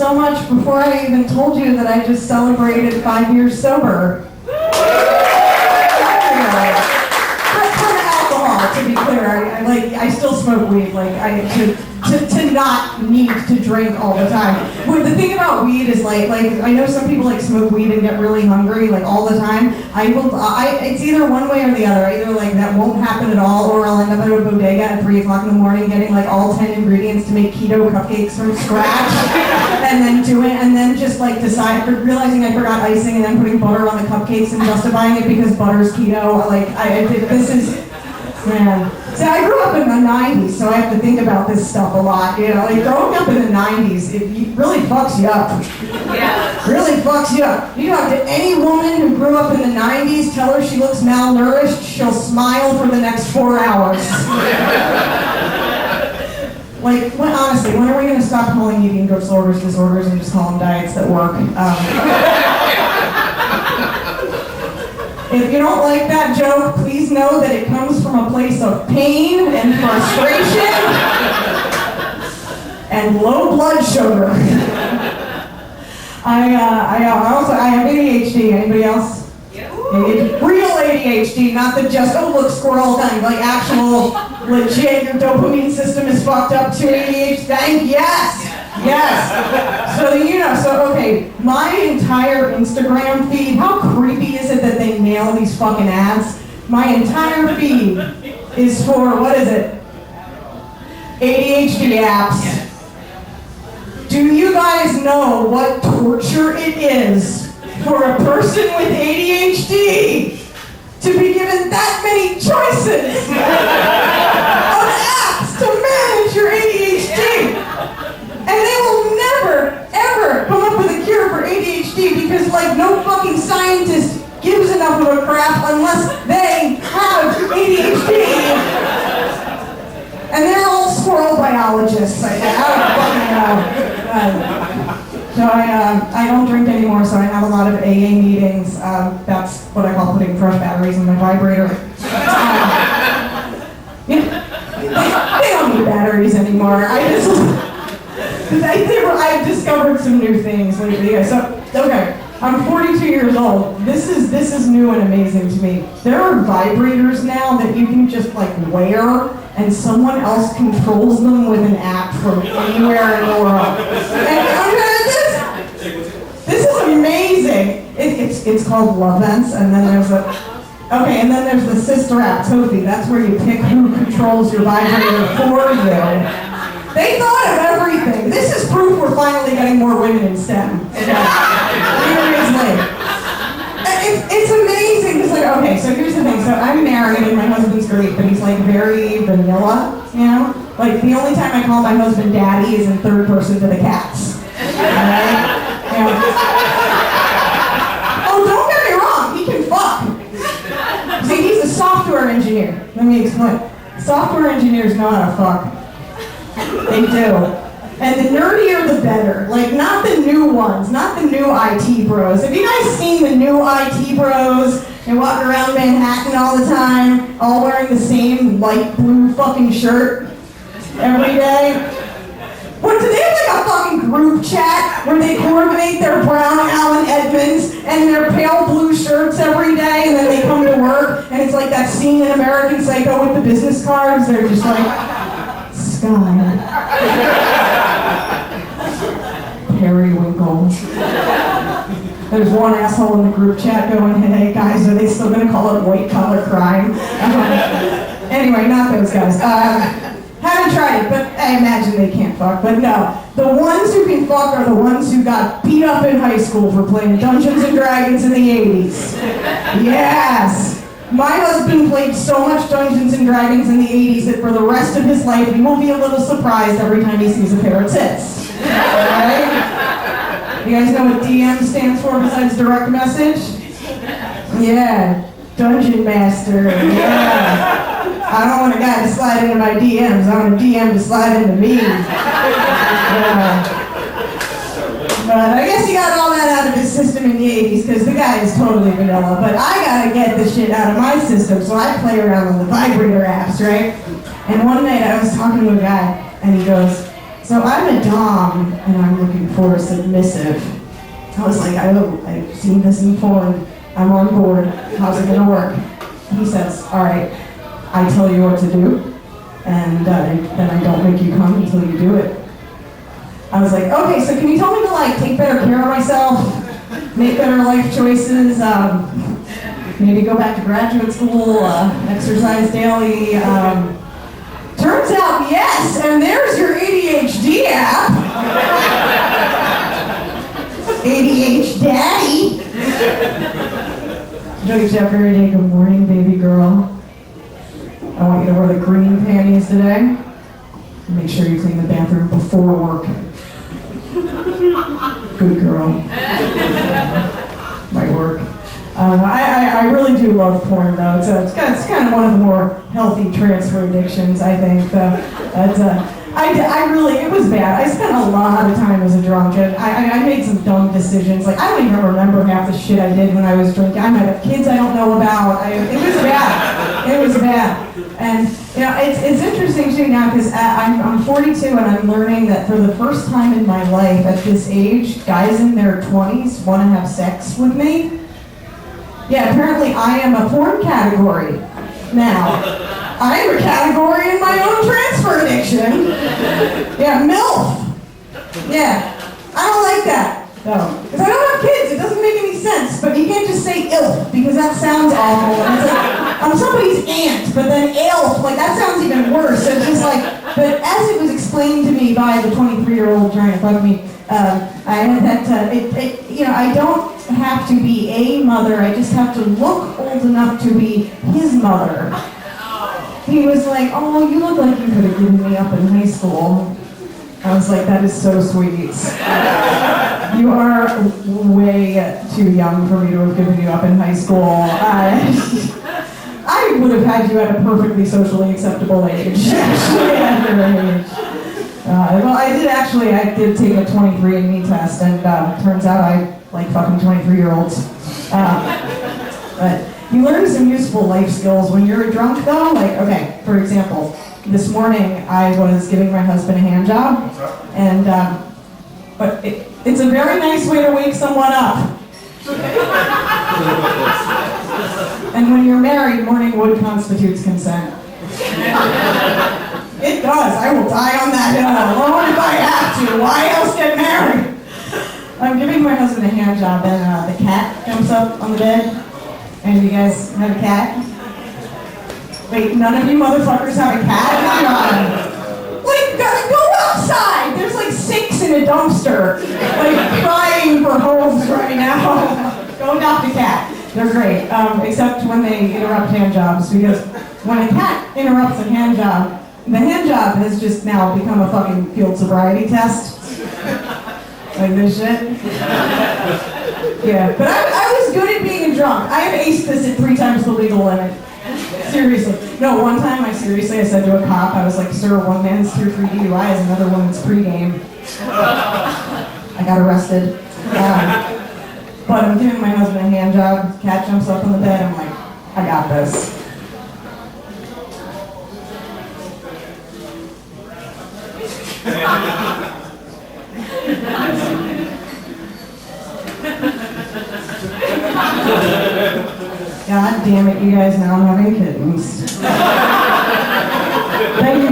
so much before I even told you that I just celebrated 5 years sober. From alcohol, to be clear. I still smoke weed. To not need to drink all the time. But the thing about weed is like I know some people smoke weed and get really hungry all the time. It's either one way or the other. Either that won't happen at all, or I'll end up at a bodega at 3 o'clock in the morning getting all 10 ingredients to make keto cupcakes from scratch, and then just realizing I forgot icing and then putting butter on the cupcakes and justifying it because butter's keto. Man. See, I grew up in the 90s, so I have to think about this stuff a lot. Growing up in the 90s, it really fucks you up. Yeah. Really fucks you up. You talk to any woman who grew up in the 90s, tell her she looks malnourished, she'll smile for the next 4 hours. Honestly, when are we going to stop calling eating disorders and just call them diets that work? If you don't like that joke, please know that it comes from a place of pain and frustration and low blood sugar. I have ADHD. Anybody else? ADHD. Real ADHD, not the just look squirrel kind, actual legit. Your dopamine system is fucked up to ADHD. Yes. Okay, my entire Instagram feed, how creepy is it that they nail these fucking ads? My entire feed is for, ADHD apps. Do you guys know what torture it is for a person with ADHD to be given that many choices of apps to manage your ADHD? And they will never, ever come up with a cure for ADHD because, no fucking scientist gives enough of a crap unless they have ADHD. And they're all squirrel biologists. I don't fucking know. So I don't drink anymore, so I have a lot of AA meetings. That's what I call putting fresh batteries in my vibrator. They don't need batteries anymore. I've discovered some new things lately. I'm 42 years old. This is new and amazing to me. There are vibrators now that you can just wear, and someone else controls them with an app from anywhere in the world. This is amazing. It's called Love Vents, and then there's the sister app, Tofi. That's where you pick who controls your vibrator for you. They thought of everything. This is proof we're finally getting more women in STEM. Seriously. It's amazing. It's so here's the thing. So I'm married and my husband's great, but he's very vanilla, the only time I call my husband daddy is in third person to the cats. Alright? Oh, don't get me wrong, he can fuck. See, he's a software engineer. Let me explain. Software engineers know how to fuck. They do. And the nerdier the better. Not the new ones, not the new IT bros. Have you guys seen the new IT bros? They walk around Manhattan all the time, all wearing the same light blue fucking shirt every day. What, do they have a fucking group chat where they coordinate their brown Allen Edmonds and their pale blue shirts every day, and then they come to work, and it's like that scene in American Psycho with the business cards? They're just Sky. Periwinkle. There's one asshole in the group chat going, hey guys, are they still going to call it white collar crime? Anyway, not those guys. Haven't tried it, but I imagine they can't fuck. But no, the ones who can fuck are the ones who got beat up in high school for playing Dungeons and Dragons in the 80s. Yes! My husband played so much Dungeons and Dragons in the 80s that for the rest of his life he will be a little surprised every time he sees a pair of tits. Alright? You guys know what DM stands for besides direct message? Yeah, Dungeon Master. Yeah. I don't want a guy to slide into my DMs. I want a DM to slide into me. But I guess he got all that out of his system in the 80s because the guy is totally vanilla. But I gotta get the shit out of my system, so I play around with the vibrator apps, right? And one night I was talking to a guy, and he goes, So I'm a dom, and I'm looking for a submissive. I was like, I've seen this in porn. I'm on board. How's it gonna work? He says, all right, I tell you what to do, and then I don't make you come until you do it. I was like, okay, so can you tell me to like take better care of myself, make better life choices, maybe go back to graduate school, exercise daily. Turns out, yes, and there's your ADHD app. ADHD Daddy. Joey Jeff every day, good morning, baby girl. I want you to wear the green panties today. Make sure you clean the bathroom before work. Good girl. Might work. I really do love porn though. It's kind of one of the more healthy transfer addictions, I think. It was bad. I spent a lot of time as a drunk, and I made some dumb decisions. Like, I don't even remember half the shit I did when I was drinking. I might have kids I don't know about. It was bad. It was bad. And, you know, it's interesting too now, because I'm 42, and I'm learning that for the first time in my life, at this age, guys in their 20s want to have sex with me. Yeah, apparently I am a porn category now. I am a category in my own transfer addiction. Yeah, MILF. Yeah, I don't like that, though. Because I don't have kids, it doesn't make any sense. But you can't just say ILF, because that sounds awful. And it's like, I'm somebody's aunt, but then ILF, like that sounds even worse. So it's just like, but as it was explained to me by the 23-year-old trying to fuck me, I had that, I don't have to be a mother, I just have to look old enough to be his mother. He was like, oh, you look like you could have given me up in high school. I was like, that is so sweet. You are way too young for me to have given you up in high school. I would have had you at a perfectly socially acceptable age. At your age. Well, I did take a 23andMe test, and turns out I like fucking 23-year-olds. But you learn some useful life skills when you're a drunk, though. Like, okay, for example, this morning I was giving my husband a hand job, and but it's a very nice way to wake someone up. And when you're married, morning wood constitutes consent. It does. I will die on that hill alone if I have to. Why else get married? I'm giving my husband a hand job, and the cat jumps up on the bed. And you guys have a cat? Wait, none of you motherfuckers have a cat? Come on. Like, go outside. There's like 6 in a dumpster, like crying for homes right now. Go adopt a cat. They're great, except when they interrupt hand jobs, because when a cat interrupts a hand job, the hand job has just now become a fucking field sobriety test. Like this shit. Yeah, but I was good at being a drunk. I have aced this at 3 times the legal limit. Seriously. No, one time I said to a cop, I was like, sir, one man's tier 3 DUI is another woman's pregame. I got arrested. But I'm giving my husband a hand job, cat jumps up on the bed, I'm like, I got this. God damn it, you guys, now I'm having kittens. Then